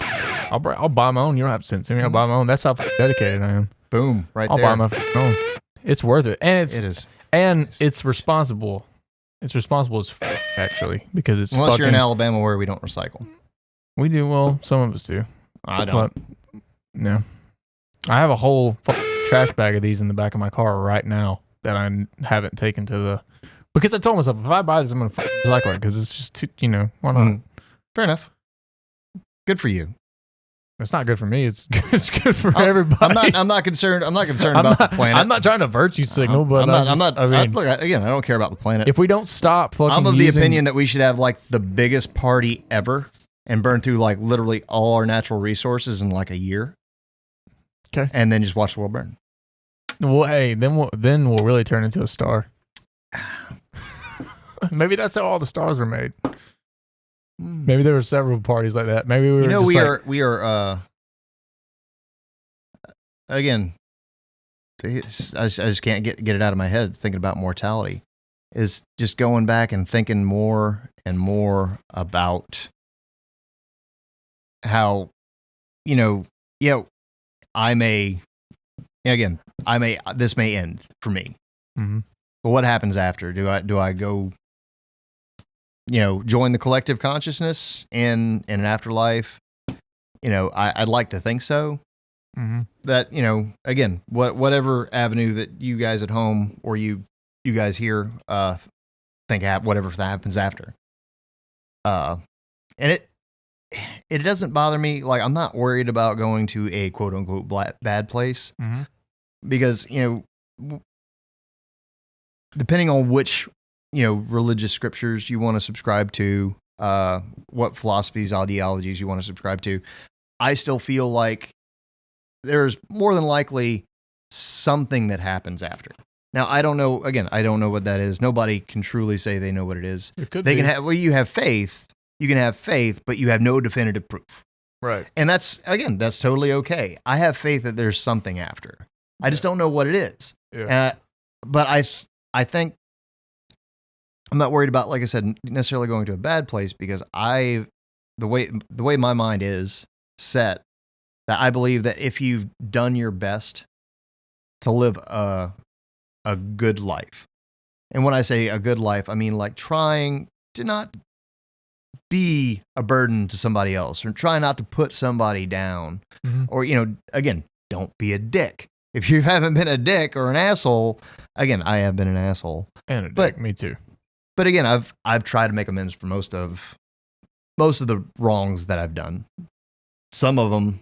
buy my own. You don't have to send it to me. I'll buy my own. That's how dedicated I am. Boom, right I'll there. I'll buy my own. It's worth it, and it is, and it's responsible. It's responsible as actually because it's. Unless you're in Alabama where we don't recycle. We do. Well, some of us do. I don't. No. I have a whole trash bag of these in the back of my car right now that I haven't taken to the... Because I told myself, if I buy this, I'm going to recycle it because it's just too, why not? Fair enough. Good for you. It's not good for me. It's good for everybody. I'm not concerned. I'm not concerned about the planet. I'm not trying to virtue signal, but look, I don't care about the planet. If we don't stop fucking I'm of the opinion that we should have like the biggest party ever and burn through like literally all our natural resources in like a year. Okay. And then just watch the world burn. Well, hey, then we'll really turn into a star. Maybe that's how all the stars were made. Maybe there were several parties like that. Maybe we are again, I just can't get it out of my head thinking about mortality. Is just going back and thinking more and more about how, this may end for me. Mm-hmm. But what happens after? Do I go, join the collective consciousness in an afterlife? I'd like to think so. Mm-hmm. That, again, whatever avenue that you guys at home or you guys here think whatever happens after. And it doesn't bother me. Like, I'm not worried about going to a quote unquote bad place because, depending on which, religious scriptures you want to subscribe to, what philosophies, ideologies you want to subscribe to, I still feel like there's more than likely something that happens after. Now, I don't know. Again, I don't know what that is. Nobody can truly say they know what it is. It could be. You have faith. You can have faith, but you have no definitive proof. Right. And that's totally okay. I have faith that there's something after. I just don't know what it is. Yeah. But I think I'm not worried about, like I said, necessarily going to a bad place, because the way my mind is set, that I believe that if you've done your best to live a good life, and when I say a good life, I mean like trying to not be a burden to somebody else, or try not to put somebody down, or, again, don't be a dick. If you haven't been a dick or an asshole, again, I have been an asshole and a dick, me too. But again, I've tried to make amends for most of the wrongs that I've done. Some of them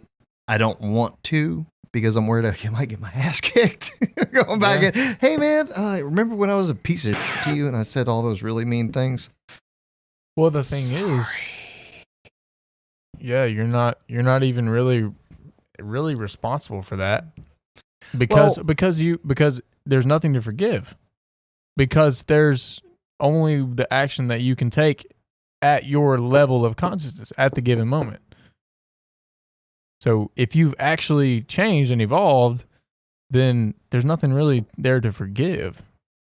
I don't want to, because I'm worried I might get my ass kicked. Going back and, hey man, remember when I was a piece of shit to you and I said all those really mean things? Well, the thing is, you're not even really responsible for that, because there's nothing to forgive, because there's only the action that you can take at your level of consciousness at the given moment. So if you've actually changed and evolved, then there's nothing really there to forgive.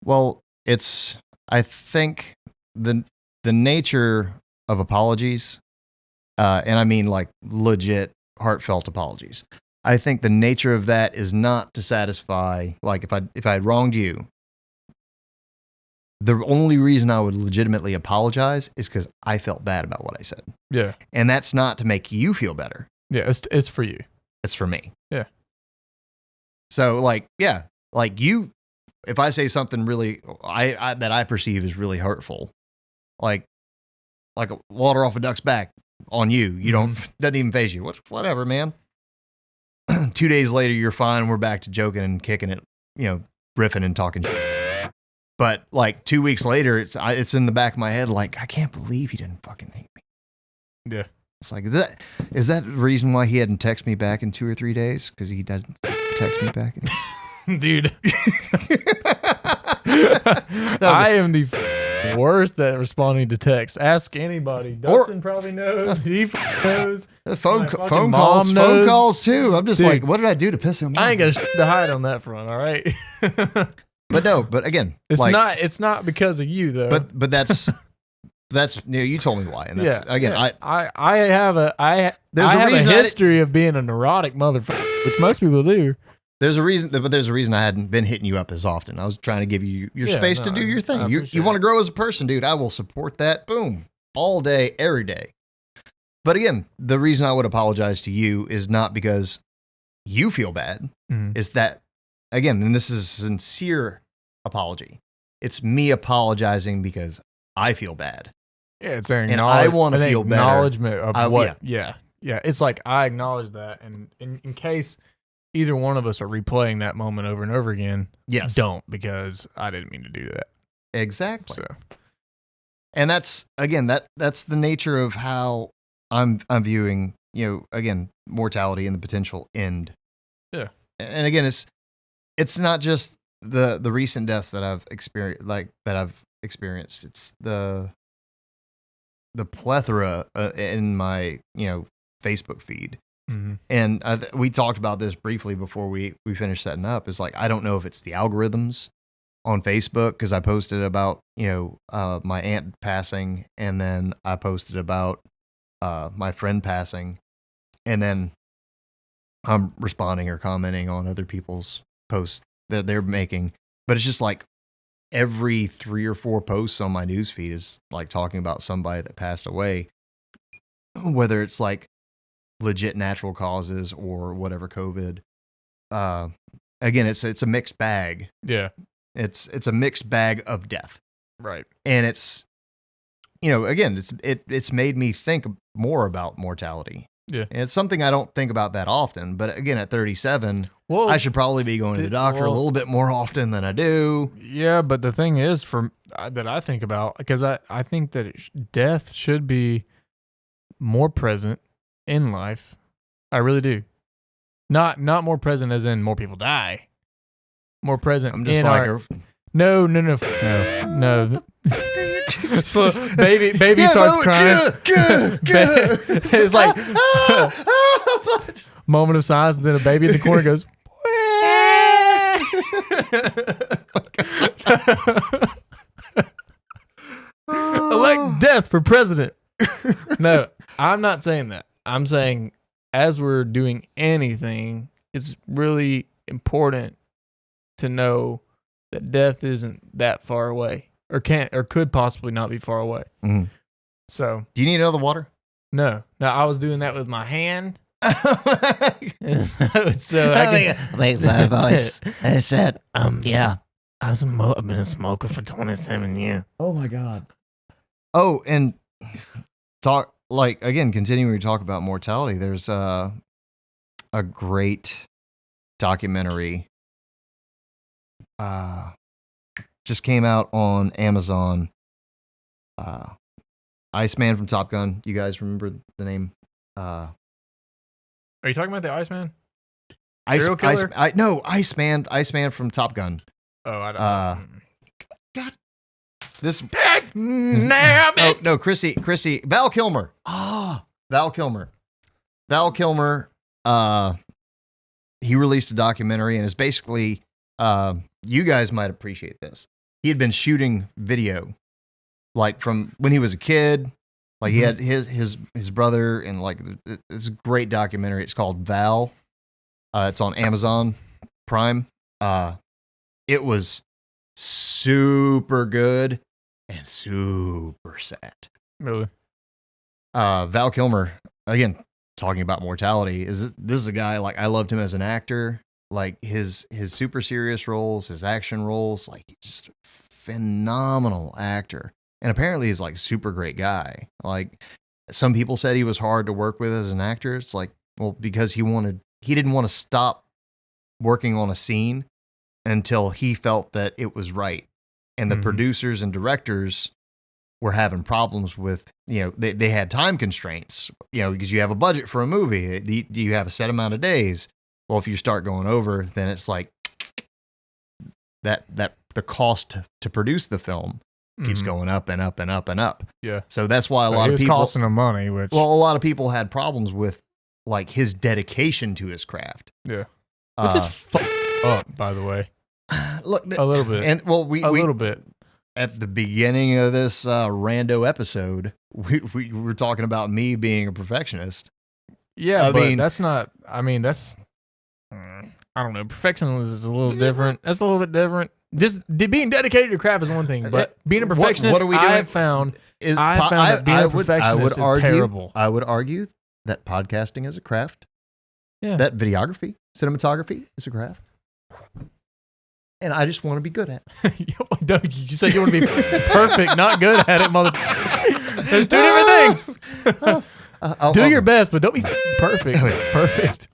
Well, I think the nature of apologies, and I mean like legit heartfelt apologies, I think the nature of that is not to satisfy, like if I had wronged you, the only reason I would legitimately apologize is because I felt bad about what I said. Yeah. And that's not to make you feel better. Yeah, it's for you. It's for me. Yeah. So like you, if I say something really, that I perceive as really hurtful, like a water off a duck's back on you, doesn't even faze you. Whatever, man. 2 days later, you're fine. We're back to joking and kicking it, riffing and talking. But like 2 weeks later, it's in the back of my head, like, I can't believe he didn't fucking hate me. Yeah. It's like, is that the reason why he hadn't texted me back in 2 or 3 days? Because he doesn't text me back. Dude. I am the worst at responding to texts. Ask anybody. Dustin probably knows. He knows. Phone calls too. I'm just like, what did I do to piss him off? I ain't got shit to hide on that front, all right? But again, it's not because of you though. But that's you told me why, and that's I have a history of being a neurotic motherfucker, which most people do. There's a reason I hadn't been hitting you up as often. I was trying to give you your space to do your thing. You want to grow as a person, dude. I will support that. Boom, all day, every day. But again, the reason I would apologize to you is not because you feel bad. Is that, again, and this is a sincere apology. It's me apologizing because I feel bad. Yeah, it's and I want to feel better. Acknowledgement of what. Yeah. It's like I acknowledge that, and in case either one of us are replaying that moment over and over again, don't, because I didn't mean to do that. Exactly. So, and that's the nature of how I'm viewing, again, mortality and the potential end. Yeah. And again, it's not just the recent deaths that I've experienced. It's the plethora in my Facebook feed. And we talked about this briefly before we finished setting up. Is like, I don't know if it's the algorithms on Facebook, because I posted about my aunt passing, and then I posted about my friend passing, and then I'm responding or commenting on other people's posts that they're making. But it's just like every 3 or 4 posts on my newsfeed is like talking about somebody that passed away, whether it's like legit natural causes or whatever, COVID. Again, it's a mixed bag. Yeah. It's a mixed bag of death. Right. And it's, again, it's made me think more about mortality. Yeah. And it's something I don't think about that often, but again, at 37, I should probably be going to the doctor a little bit more often than I do. Yeah. But the thing is, that I think about, because I think that death should be more present in life. I really do. Not more present as in more people die. More present. I'm just like No. So baby starts crying. It's like moment of silence, and then a baby in the corner goes. Elect death for president. No, I'm not saying that. I'm saying as we're doing anything, it's really important to know that death isn't that far away, or could possibly not be far away. Mm-hmm. So, do you need another water? No, I was doing that with my hand. So makes my voice. I said, yeah. I've been a smoker for 27 years. Oh my God. Oh, and continuing to talk about mortality, there's a great documentary just came out on Amazon. Iceman from Top Gun. You guys remember the name? Are you talking about the Iceman? Iceman from Top Gun. Oh, I don't. God, this. No, Chrissy, Val Kilmer. Val Kilmer. He released a documentary, and is basically, you guys might appreciate this. He had been shooting video, like from when he was a kid. Like he had his brother, and like it's a great documentary. It's called Val. It's on Amazon Prime. It was super good and super sad. Really? Val Kilmer, again, talking about mortality, this is a guy, like, I loved him as an actor. Like his super serious roles, his action roles, like he's just a phenomenal actor. And apparently he's like super great guy. Like some people said he was hard to work with as an actor. It's like, well, because he didn't want to stop working on a scene until he felt that it was right. And the producers and directors were having problems with, they had time constraints, because you have a budget for a movie. Do you have a set amount of days? Well, if you start going over, then it's like that the cost to produce the film keeps going up and up and up and up. Yeah. So that's why a lot of people costing him money, a lot of people had problems with like his dedication to his craft. Yeah. Which is up, by the way. Look, a little bit. And well, we little bit. At the beginning of this rando episode, we were talking about me being a perfectionist. Yeah, I mean, that's not. I mean, that's. I don't know. Perfectionism is a little different. That's a little bit different. Just being dedicated to your craft is one thing, but being a perfectionist, what are we doing? I've found that being a perfectionist is terrible. I would argue that podcasting is a craft. Yeah. That videography, cinematography is a craft. And I just want to be good at it. You said you want to be perfect, not good at it, motherfucker. There's two different things. Do your best, but don't be perfect. Perfect.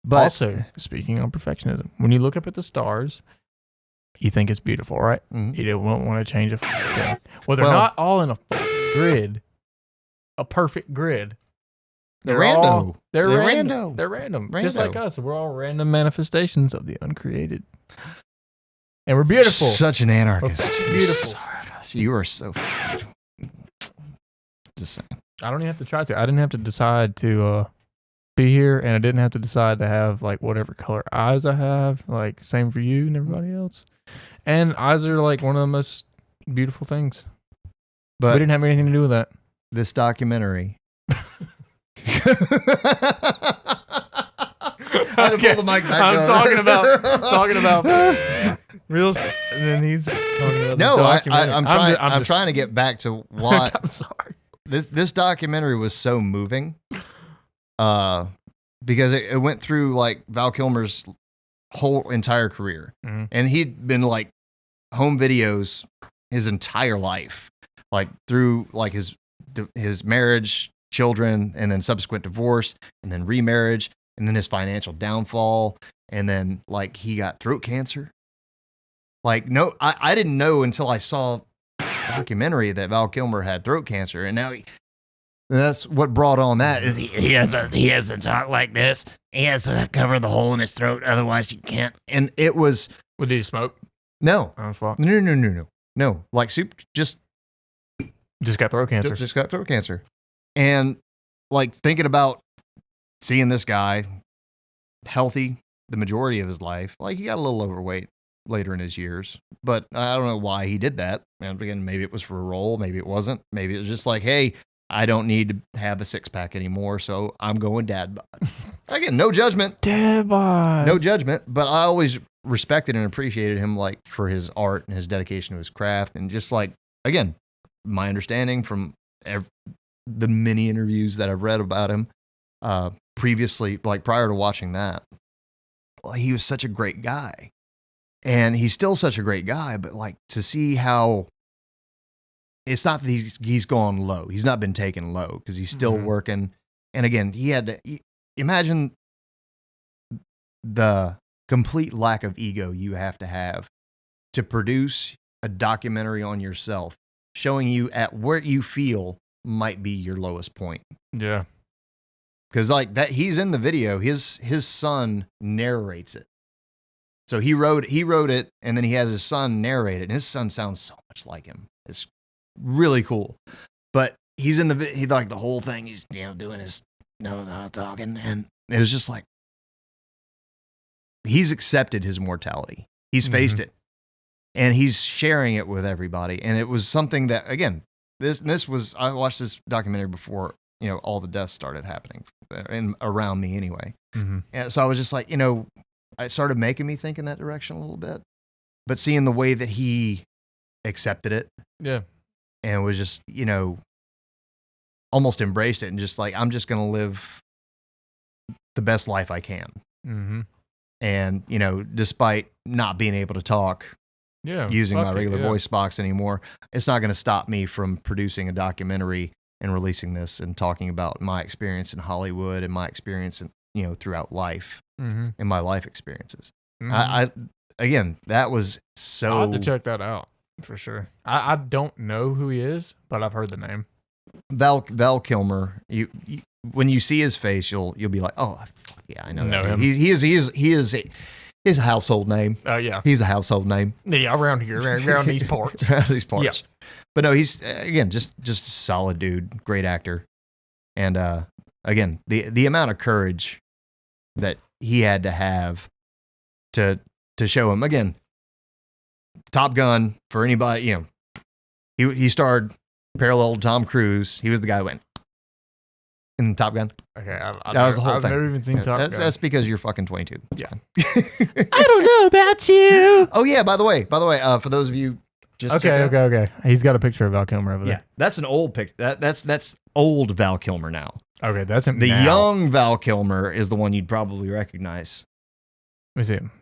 But also, speaking on perfectionism, when you look up at the stars, you think it's beautiful, right? Mm-hmm. You don't want to change a thing. Well, they're not all in a grid, a perfect grid. They're random. They're random. Just like us. We're all random manifestations of the uncreated. And we're beautiful. Such an anarchist. Beautiful. You are so. Just saying. I don't even have to try to. I didn't have to decide to be here, and I didn't have to decide to have like whatever color eyes I have. Like same for you and everybody else. And eyes are like one of the most beautiful things. But we didn't have anything to do with that. This documentary. Okay. I'm talking about real, and then he's talking about I'm trying to get back to why. I'm sorry. This documentary was so moving, because it went through like Val Kilmer's whole entire career, and he'd been like home videos his entire life, like through like his marriage, children, and then subsequent divorce, and then remarriage, and then his financial downfall, and then like he got throat cancer. Like I didn't know until I saw a documentary that Val Kilmer had throat cancer, and now that's what brought on that. Is he has to talk like this. He has to cover the hole in his throat, otherwise you can't. And it was. What, did he smoke? No. Oh fuck. No. Like super, just Just got throat cancer. Just got throat cancer. And like thinking about seeing this guy healthy the majority of his life, like he got a little overweight later in his years, but I don't know why he did that. And again, maybe it was for a role, maybe it wasn't. Maybe it was just like, hey, I don't need to have a six pack anymore, so I'm going dad bod. Again, no judgment. Dad bod. No judgment, but I always respected and appreciated him like for his art and his dedication to his craft, and just like, again, my understanding from the many interviews that I've read about him previously, like prior to watching that, well, he was such a great guy. And he's still such a great guy, but like to see how it's not that he's gone low. He's not been taken low because he's still working. And again, he had to imagine the complete lack of ego you have to produce a documentary on yourself, showing you at where you feel might be your lowest point. Yeah. Because like that, he's in the video. His son narrates it. So he wrote it, and then he has his son narrate it, and his son sounds so much like him. It's really cool. But he's in he like the whole thing. He's doing his talking, and it was just like he's accepted his mortality. He's faced it, and he's sharing it with everybody. And it was something that, again, this was, I watched this documentary before all the deaths started happening and around me anyway. And so I was just like, it started making me think in that direction a little bit, but seeing the way that he accepted it, and was just, almost embraced it and just like, I'm just going to live the best life I can. And, despite not being able to talk, using my regular voice box anymore, it's not going to stop me from producing a documentary and releasing this and talking about my experience in Hollywood and my experience in, throughout life. In my life experiences. I again, that was so. I'll have to check that out for sure. I don't know who he is, but I've heard the name. Val Kilmer. You when you see his face, you'll be like, oh yeah, I know him. He is a household name. Yeah, he's a household name. Yeah, around here, around these parts. Around these parts. Yeah. But no, he's again just a solid dude, great actor, and again the amount of courage that he had to have to show him. Again, Top Gun, for anybody, he starred parallel to Tom Cruise. He was the guy who went in Top Gun. Okay, that was the whole thing. I've never even seen Top Gun. That's because you're fucking 22. Yeah. I don't know about you. Oh yeah, by the way, for those of you just okay. He's got a picture of Val Kilmer over there. Yeah, that's an old picture. That's old Val Kilmer now. Okay, that's him. The now. young Val Kilmer is the one you'd probably recognize. Let me see him.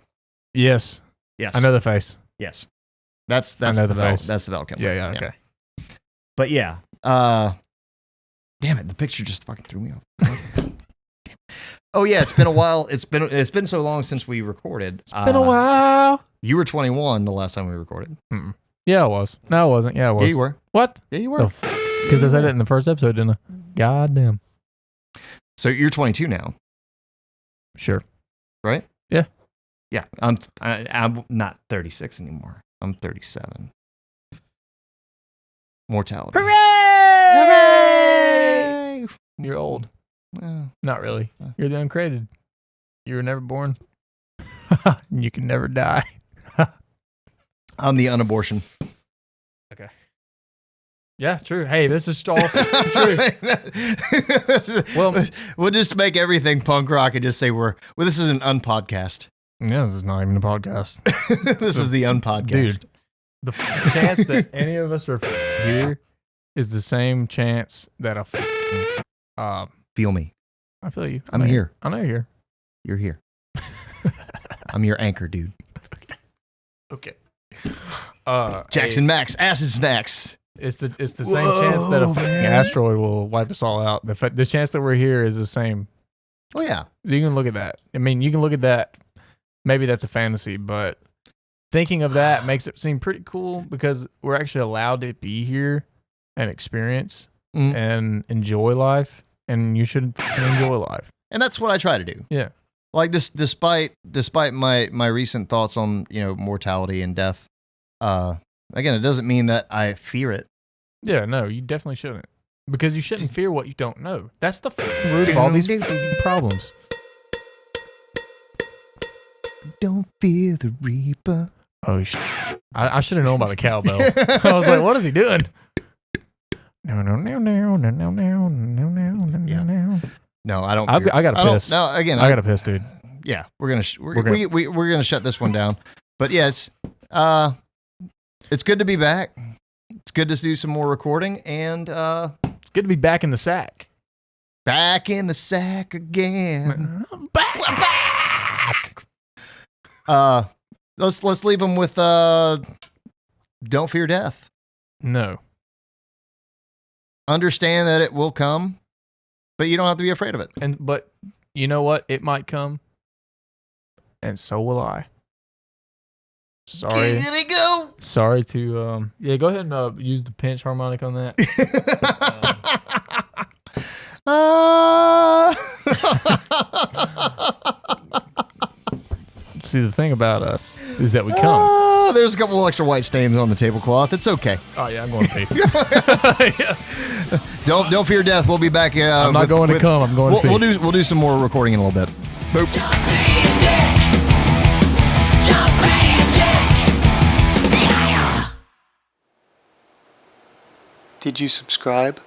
Yes. I know the face. Yes. That's the face. That's the Val Kilmer. Yeah, okay. But yeah, damn it, the picture just fucking threw me off. Oh yeah, it's been a while. It's been so long since we recorded. It's been a while. You were 21 the last time we recorded. Yeah, I was. No, I wasn't. Yeah, I was. Yeah, you were. What? Yeah, you were. Because I said it in the first episode, didn't I? God damn. So you're 22 now. Sure. Right? Yeah. Yeah. I'm not 36 anymore. I'm 37. Mortality. Hooray! Hooray! You're old. Well, not really. You're the uncreated. You were never born. You can never die. I'm the unabortion. Okay. Yeah, true. Hey, this is all true. Well, we'll just make everything punk rock and just say this is an unpodcast. Yeah, this is not even a podcast. This is the unpodcast. Dude, the chance that any of us are here is the same chance that feel me. I feel you. I'm here. I know you're here. You're here. I'm your anchor, dude. Okay. Jaxon Max, acid snacks. It's the same chance that a asteroid will wipe us all out. The chance that we're here is the same. Oh yeah. You can look at that. I mean, you can look at that. Maybe that's a fantasy, but thinking of that makes it seem pretty cool because we're actually allowed to be here and experience and enjoy life, and you should enjoy life. And that's what I try to do. Yeah. Like this, despite my recent thoughts on mortality and death, again, it doesn't mean that I fear it. Yeah, no, you definitely shouldn't. Because you shouldn't fear what you don't know. That's the root of all these problems. Don't fear the reaper. Oh, I should have known about the cowbell. I was like, what is he doing? No. No, I don't. I got to piss. No, again, I got to piss, dude. Yeah, we're gonna shut this one down. But yeah, it's good to be back. It's good to do some more recording, and it's good to be back in the sack. Back in the sack again. Back. Let's leave them with don't fear death. No. Understand that it will come, but you don't have to be afraid of it. But you know what? It might come, and so will I. Sorry. Here we go. Sorry to go ahead and use the pinch harmonic on that. See, the thing about us is that we come. There's a couple extra white stains on the tablecloth. It's okay. Oh yeah, I'm going to pee. Don't fear death. We'll be back. I'm not going to come. I'm going to pee. We'll do some more recording in a little bit. Boop. Did you subscribe?